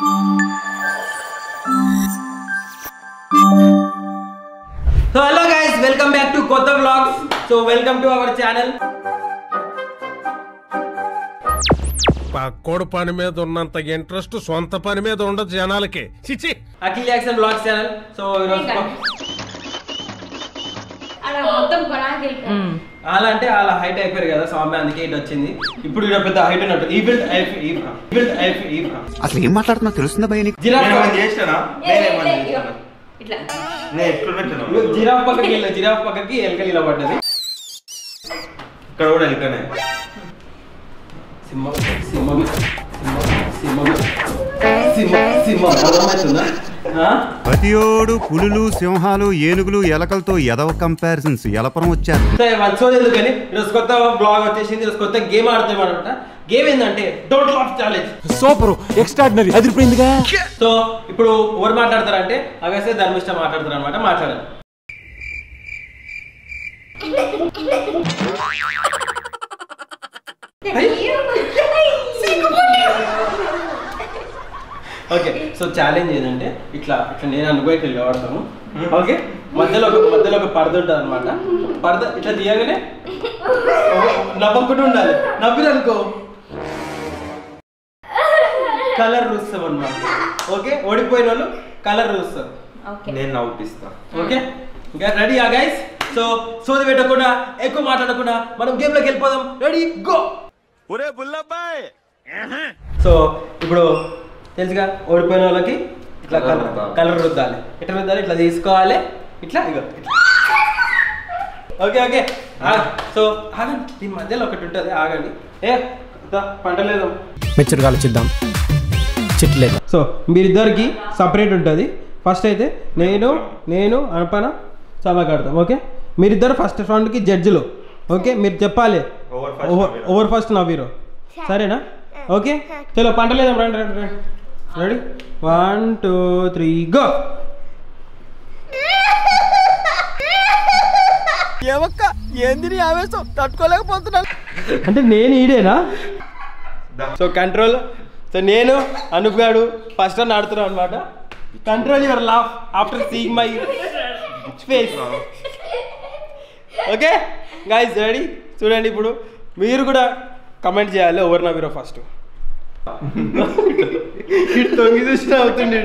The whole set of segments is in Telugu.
So hello guys, welcome back to Kotha Vlogs. So welcome to our channel. పక్కోడు పని మీద ఉన్నంత ఇంట్రెస్ట్ సొంత పని మీద ఉండదు జనాలకి. చిచి Akhil Jackson blogs channel. So ఈరోజు అలా అంటే అలా హైట్ అయిపోయారు కదా స్వామి, అందుకే ఇటు వచ్చింది. ఇప్పుడు ఇక్కడ పెద్ద హైట్ ఉన్నట్టు అసలు ఏం మాట్లాడుతున్నా తెలుస్తుందా భయ? జిరాఫ్ పక్కకి జిరాఫ్ పక్కకి ఎలకలు ఇలా పడ్డది. ఇక్కడ కూడా ఎలకనే. ప్రతియోడు పులులు సింహాలు ఏనుగులు ఎలకలతో ఎదవ కంపారిజన్స్ ఎలపరం వచ్చారు. ఎందుకని ఈరోజు కొత్త బ్లాగ్ వచ్చేసింది. ఈరోజు కొత్త గేమ్ ఆడుతాం అనమాట. గేమ్ ఏంటంటే don't laugh challenge. Super extraordinary అదిరిపోయిందిగా. సో ఇప్పుడు ఎవరు మాట్లాడతారంటే అగస్తే ధర్మిష్ట మాట్లాడతారు అనమాట. మాట్లాడాలి. ఓకే, సో ఛాలెంజ్ ఏంటంటే ఇట్లా ఇట్లా నేను అనుకో ఇట్లా నిలబడతాను. ఓకే, మధ్యలో ఒక పరద ఉంటుంది అనమాట. పరద ఇట్లా తీయగానే నవ్వకుండా ఉండాలి. నవ్విరనుకో కలర్ రూస్తాం అనమాట. ఓకే, ఓడిపోయిన వాళ్ళు కలర్ రూస్తారు. నేను నవ్వుపిస్తా. ఓకే, రెడీయా గైస్? సో సోది పెట్టకుండా ఎక్కువ మాట్లాడకుండా మనం గేమ్ లోకి వెళ్ళిపోదాం. Ready go. సో ఇప్పుడు తెలుసుగా, ఓడిపోయిన వాళ్ళకి ఇట్లా కలర్ రుద్దాలి. ఎట్లా రుద్దాలి? ఇట్లా తీసుకోవాలి. ఇట్లా ఇగో. ఓకే ఓకే, సో ఆగండి. దీని మధ్యలో ఒకటి ఉంటుంది, ఆగండి. పంట లేదు, మెచ్చుడు కాల్చిద్దాం. చెట్టు లేదు. సో మీరిద్దరికి సపరేట్ ఉంటుంది. ఫస్ట్ అయితే నేను అనుపన సభకాడతాం. ఓకే, మీరిద్దరు ఫస్ట్ ఫ్రంట్కి జడ్జిలు. ఓకే, మీరు చెప్పాలి ఓవర్ ఫస్ట్ నవ్వీరో. సరేనా? ఓకే, చలో పంట లేదాం. రండి రండి రండి. రెడీ? 1 2 3 గో. ఏంది ఆవేశం తట్టుకోలేకపోతున్నాను. అంటే నేను ఈడేనా? So control. సో నేను అనూప్ గాడు ఫస్ట్ రన్ ఆడుతున్నాం అనమాట. Control your laugh after seeing my face. Okay guys, ready? చూడండి, ఇప్పుడు మీరు కూడా కమెంట్ చేయాలి ఎవరు నవ్విరో ఫస్ట్. ఇటు తొంగి చూసిన అవుతుండే.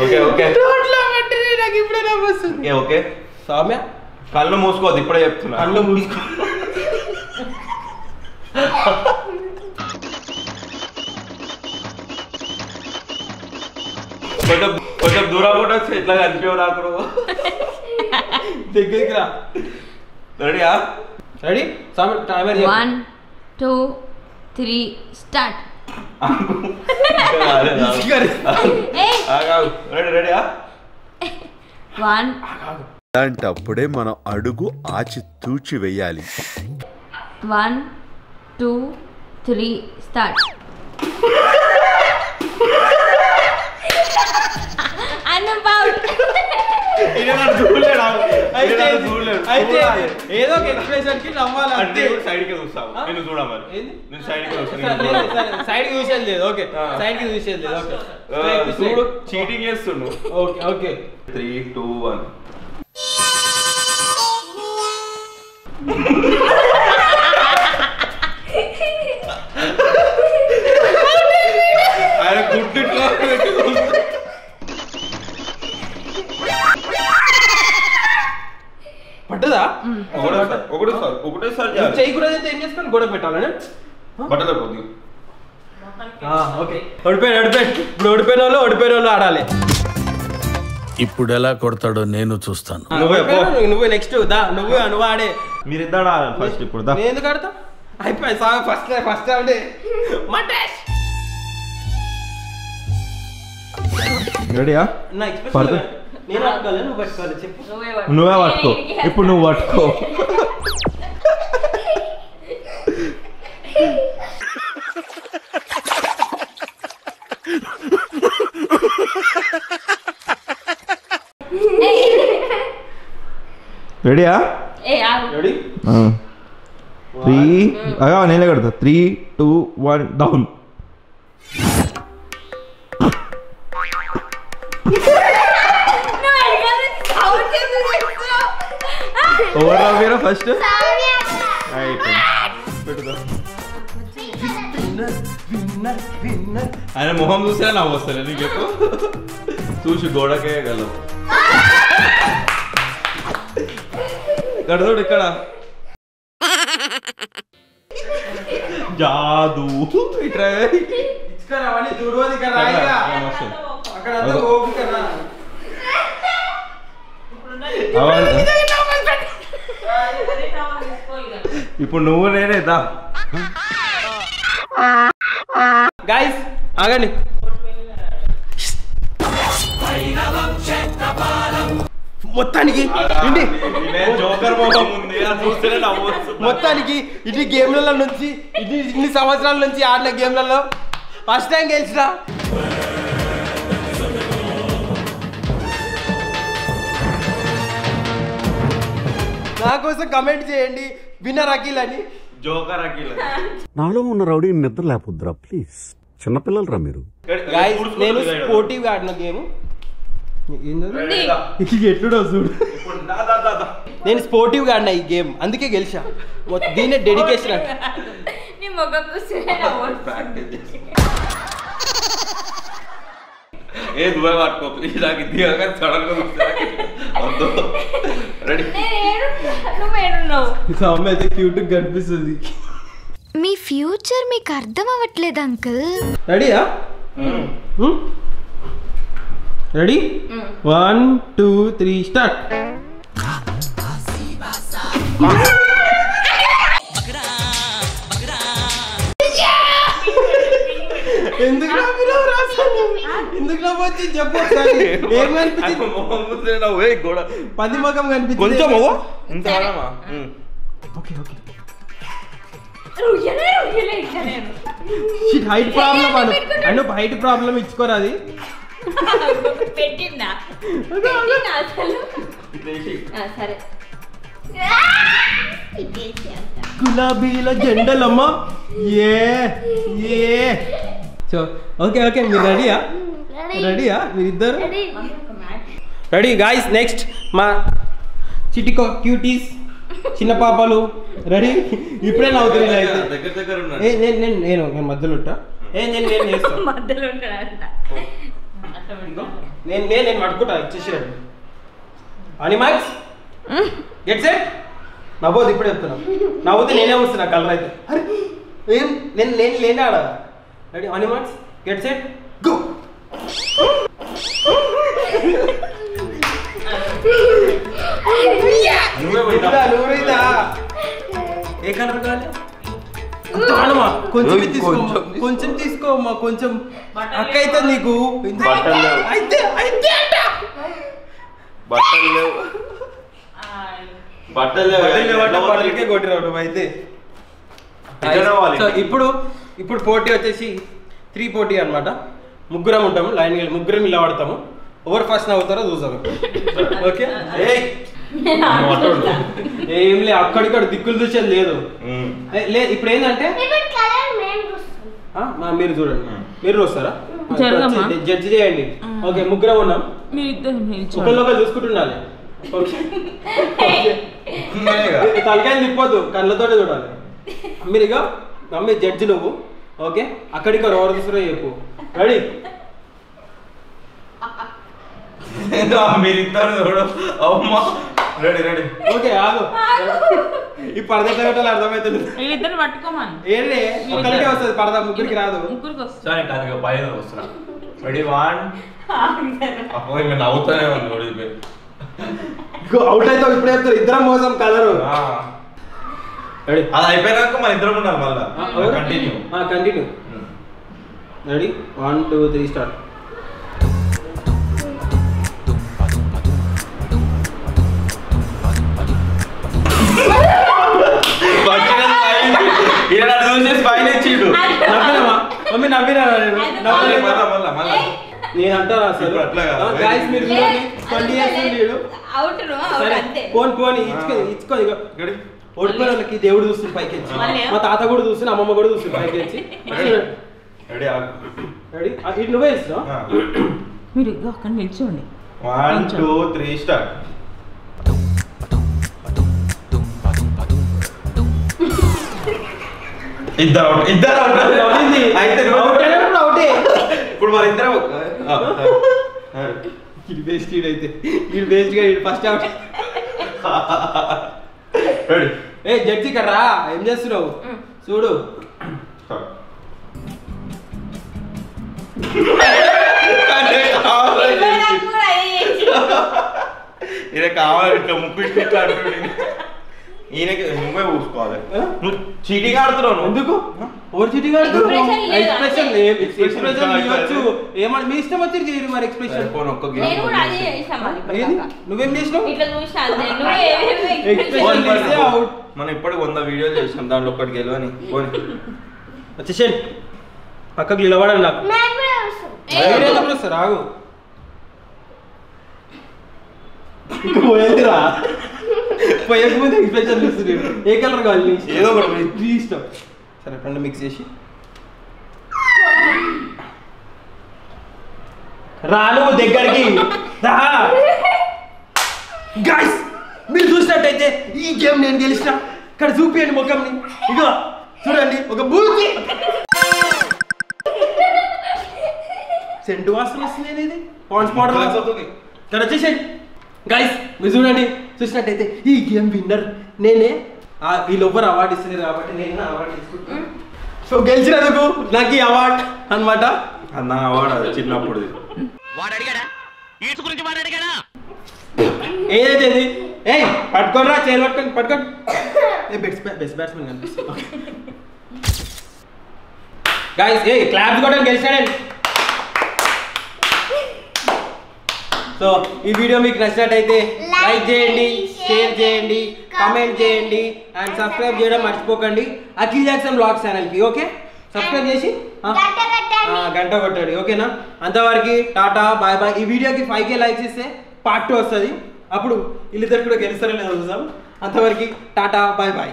ఓకే ఓకే, నాకు ఇప్పుడే నవ్వొస్తుంది. ఓకే సౌమ్య కళ్ళు మూసుకోవద్దు, ఇప్పుడే చెప్తున్నా. కళ్ళు మూసుకో. కొంచెం దూరం కూడా ఎట్లా కనిపించవు నాకు. దగ్గరికి రా. రెడీయా? రెడీ? Soumya timer 1 2 3 start. రెడీయా? 1 అలాంటప్పుడే మనం అడుగు ఆచి తూచి వెయ్యాలి. 1 2 3 స్టార్ట్. ఏదో ఒక ఎక్స్ప్రెషన్ కి నవ్వాలి. అంటే సైడ్ కి చూస్తావు, నేను చూడమని. నేను సైడ్ కి చూస్తాను. సైడ్ కి చూసేది లేదు. ఓకే, సైడ్ కి చూసేది లేదు. ఓకే, చూడు, చీటింగ్ చేస్తుండు. Okay okay, 3 2 1. ఆయన గుడ్డు పట్టదా? ఒకటేసారి చేయకూడదు. ఏం చేసుకొని గొడవ పెట్టాలని బట్టలు కొద్ది. ఓకే, ఓడిపోయాడు. ఇప్పుడు ఓడిపోయిన వాళ్ళు ఆడాలి. ఇప్పుడు ఎలా కొడతాడో నేను చూస్తాను. నువ్వు నెక్స్ట్ నువ్వు ఆడే. మీరిద్దరు ఆడాలి ఫస్ట్. ఇప్పుడు నేను ఎందుకు ఆడతా? అయిపోయి ఫస్ట్ ఆడే. రెడీయా? నేను పట్టుకోవాలి, నువ్వు పట్టుకోవాలి. చెప్పు. నువ్వే పట్టుకో. ఇప్పుడు నువ్వు పట్టుకో. రెడీయా? రెడీ? 3 అగా నేనే కడతా 3 2 1 డౌన్ ఓవర్ రావేరా ఫస్ట్ ఆయన మొహం చూసే నా వస్తాను నీకు చెప్పు చూసి గోడకే గలవు ఇక్కడ చూడు ఇక్కడ జాదు ఇట్రా ఇప్పుడు నువ్వు నేనే దా గైస్ ఆగండి మొత్తానికి మొత్తానికి ఇటు గేమ్లలో నుంచి ఇన్ని సంవత్సరాల నుంచి ఆడిన గేమ్లలో ఫస్ట్ టైం గెలిచిన నా కోసం కమెంట్ చేయండి విన్నర్ అఖిల్ అని జోకర్ అఖిల్ నాలో ఉన్న రౌడీ నిద్ర లేకపోద్దురా ప్లీజ్ చిన్నపిల్లలరా మీరు గైస్ నేను స్పోర్టివ్ ఆడిన గేమ్ ఎట్లుడో చూడు నేను స్పోర్టివ్గా ఆడినా ఈ గేమ్ అందుకే గెలిచా దీనే డెడికేషన్ అంటే ఏ దుబాయ్ పట్టుకో ప్లీజ్ నాకు ఇది సడన్ అమ్మ అయితే క్యూట్ కనిపిస్తుంది మీ ఫ్యూచర్ మీకు అర్థం అవ్వట్లేదు అంకుల్ రెడీయా రెడీ 1 2 3 స్టార్ట్ ఎందుకు వచ్చి చెప్పు ఏం కనిపించింది 10 ముఖం కనిపించింది కొంచెం ఇంత హైట్ ప్రాబ్లం అను హైట్ ప్రాబ్లం ఇచ్చుకోరా అది పెట్టిందా సరే గులాబీల జెండలమ్మా ఏ సో ఓకే ఓకే మీరు రెడీయా మీరిద్దరు రెడీ గాయ్స్ నెక్స్ట్ మా చిటికో క్యూటీస్ చిన్న పాపలు రెడీ ఇప్పుడే నవ్వుతుంది దగ్గర దగ్గర నేను మధ్యలో ఉంటా నేను చేస్తాను మధ్యలో ఉంటాడంట నేను పట్టుకుంటా ఇచ్చేసాడు అనిమాక్స్ గెట్ సెట్ నవ్వదు ఇప్పుడే చెప్తున్నా నవ్వుతే నేనే వస్తున్నా కలర్ అయితే ఏం నేను లేనే ఆడ రెడీ అనిమాక్స్ గెట్ సెట్ గో నువ్వేదా ఏ కలర్ కావాలి కొంచెం తీసుకోమ్మా కొంచెం అక్క అయితే నీకు బట్టలకే కొట్టిరావు అయితే ఇప్పుడు పోటీ వచ్చేసి 3 పోటీ అనమాట ముగ్గురం ఉంటాము లైన్ ముగ్గురం నిలబడతాము ఎవరు ఫస్ట్ నవ్వుతారో చూసాము ఓకే ఏం లేదు అక్కడిక్కడ దిక్కులు చూసేది లేదు లేదు ఇప్పుడు ఏంటంటే మీరు చూడండి మీరు వస్తారా జడ్జి చేయండి ఓకే ముగ్గురం ఉన్నాం ఒకళ్ళు చూసుకుంటుండాలి తలకాయలు తిప్పొద్దు కళ్ళతోటే చూడాలి మీరు ఇక మమ్మీ జడ్జి నువ్వు ఓకే అక్కడికి ఎవరు చూసారో చెప్పు రెడీ మీరిద్దరు చూడడం అమ్మా రెడీ రెడీ ఓకే ఆగు ఈ పరద ఎట్లా పెట్టాలి అర్థమవుతుంది వీళ్ళిద్దరు పట్టుకోమని ఏంటి ఒక్కరికే వస్తుంది పరద ముగ్గురికి రాదు ముగ్గురికి వస్తుంది సరే కానీ పైన వస్తున్నా రెడీ 1 అప్పుడు ఇంకా నవ్వుతానే ఉంది అవుట్ అయితే ఇప్పుడే చెప్తారు ఇద్దరం మోసం కలరు రెడీ అది అయిపోయినాక మన ఇద్దరం ఉండాలి మళ్ళీ కంటిన్యూ రెడీ 1 2 3 స్టార్ట్ నేను అంటాను అసలు ఇప్పుడు అట్లా కాదు. గాయస్ మీరు చూడండి 20 years లీడు అవుట్ అంతే పోని ఇచ్చుకోదు ఇక ఓడిపోయిన వాళ్ళకి దేవుడు చూస్తుంది పైకి వచ్చి మా తాత కూడా చూస్తుంది అమ్మమ్మ కూడా చూస్తుంది పైకి వచ్చి రెడీ రెడీ ఇటు నువ్వే ఇస్తున్నావు మీరు అక్కడ నిల్చోండి 1 2 3 స్టార్ట్ ఇద్దరు నవ్వింది. అయితే Out అయినప్పుడు అవుటే. ఇప్పుడు మరి ఇద్దరం ఇది బెస్ట్ అయితే ఇది బెస్ట్ గా ఫస్ట్ అవుట్ రెడీ ఏ జడ్జి ఇక్కడ రా ఏం చేస్తున్నావు చూడు ఈయన కావాలి ఇట్లా ముక్కు ఇట్లా అంటుండే ఈయనకి నువ్వే చూసుకోవాలి నువ్వు చీటింగ్ ఆడుతున్నావు ఎందుకు ఓవర్ చీటింగ్ Expression లేదా? ఎక్స్ప్రెషన్ ఇవ్వచ్చు ఏమన్నా మీ ఇష్టం వచ్చి చేయరు మరి ఎక్స్ప్రెషన్ ఒక్క నేను కూడా అదే చేసాను మరి ఇప్పటిదాకా. నువ్వేం చేసినావు ఇట్లా చూసాను నేను. నువ్వు ఏమేమి Expression చేస్తే out. మనం ఇప్పటికి 100 వీడియోలు చేసినాం దాంట్లో ఒక్కటి గెలవని పోనీ వచ్చేసేయండి పక్కకు నిలబడండి నాకు వస్తారు రాగు ఇంకా పోయేదిరా పోయకముందు ఎక్స్ప్రెషన్ చూస్తున్నాడు ఏ కలర్ కావాలి ఏదో ఒకటి నీ ఇష్టం సరే రెండు మిక్స్ చేసి రాను దగ్గరికి రా గైస్ మీరు చూసినట్టయితే ఈ గేమ్ నేను గెలిచిన ఇక్కడ చూపియండి ముఖంని ఇక చూడండి ఒక బూచి సెంటు వాసన వస్తుంది ఇది పాండ్స్ పౌడర్ ఇక్కడ వచ్చేసేయండి గైస్ మీరు చూడండి చూసినట్టయితే ఈ గేమ్ విన్నర్ నేనే వీళ్ళొవ్వరు అవార్డు ఇస్తుంది కాబట్టి నేను అవార్డు తీసుకుంటాను సో గెలిచినందుకు నాకు ఈ అవార్డు అనమాట నా అవార్డు అది చిన్నప్పుడు ఏదైతే ఇది ఏ పట్టుకోనరా చైర్ పట్టుకోండి బెస్ట్ బ్యాట్స్మెన్ కనిపిస్తుంది గైస్ ఏ క్లాప్స్ కూడా గెలిచాడండి సో ఈ వీడియో మీకు నచ్చినట్టయితే లైక్ చేయండి షేర్ చేయండి కామెంట్ చేయండి అండ్ సబ్స్క్రైబ్ చేయడం మర్చిపోకండి అఖిల్ జాక్సన్ బ్లాగ్ ఛానల్కి ఓకే సబ్స్క్రైబ్ చేసి గంట కొట్టండి ఓకేనా అంతవరకు టాటా బాయ్ బాయ్ ఈ వీడియోకి 5K లైక్స్ ఇస్తే పార్ట్ 2 వస్తుంది అప్పుడు వీళ్ళిద్దరు కూడా గెలుస్తారో లేదో చూద్దాం అంతవరకు టాటా బాయ్ బాయ్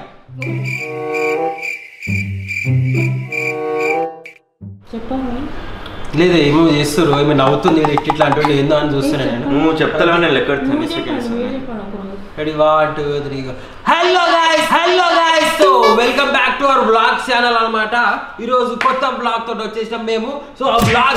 చెప్పండి లేదు ఏమో చేస్తారు ఏమో నవ్వుతుంది ఇట్లా అంటుండే ఏందో అని చూస్తున్నాను నేను నువ్వు చెప్తాను నేను లెక్క seconds ready 1 2 3 hello guys so welcome back to our blog channel అన్నమాట ఈ రోజు కొత్త బ్లాగ్ తోటి వచ్చేసాం మేము సో ఆ బ్లాగ్